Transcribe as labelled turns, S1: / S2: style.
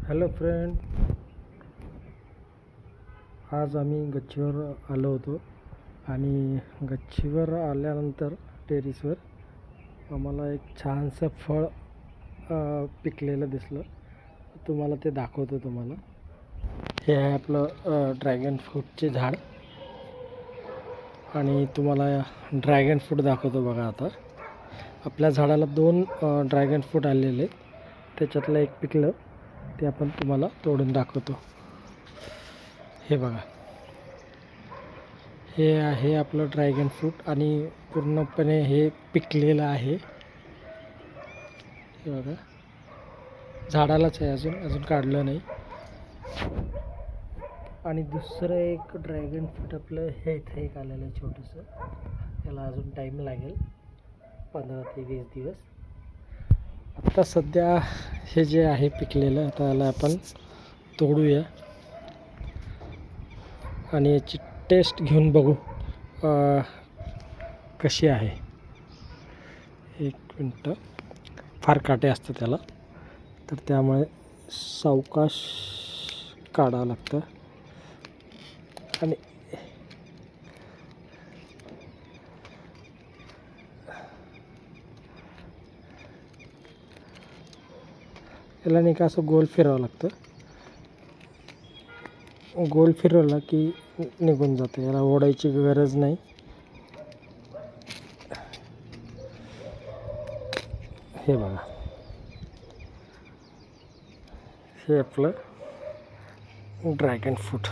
S1: Hello friend, आज आम्ही गच्चीवर आलो होतो आणि गच्चीवर आल्यानंतर टेरेसवर आम्हाला एक छानसं फळ पिकलेलं दिसलं. तुम्हाला ते दाखवतो. हे आहे आपलं ड्रॅगन फ्रूटचे झाड आणि तुम्हाला ड्रॅगन फ्रूट दाखवतो. बघा, आता आपल्या झाडाला 2 ड्रॅगन फ्रूट आलेले, त्याच्यातलं एक पिकलं, ते आपण तुम्हाला तोडून दाखवतो. हे बघा, हे आहे आपलं ड्रॅगन फ्रूट आणि पूर्णपणे हे पिकलेलं आहे. हे बघा, झाडालाच आहे, अजून काढलं नाही. आणि दुसरं एक ड्रॅगन फ्रूट आपलं हे इथे एक आलेलं आहे छोटंसं. त्याला अजून टाईम लागेल, 15 ते 20 दिवस. आता सध्या हे जे आहे पिकलेलं, आता याला आपण तोडूया आणि याची टेस्ट घेऊन बघू कशी आहे. 1 मिनटं. फार काटे असतं त्याला, तर त्यामुळे सावकाश काढावं लागतं. आणि याला नाही का असं गोल फिरवावं लागतं. गोल फिरवला की निघून जाते, याला ओढायची गरज नाही. हे बघा, हे आपलं ड्रॅगन फ्रूट.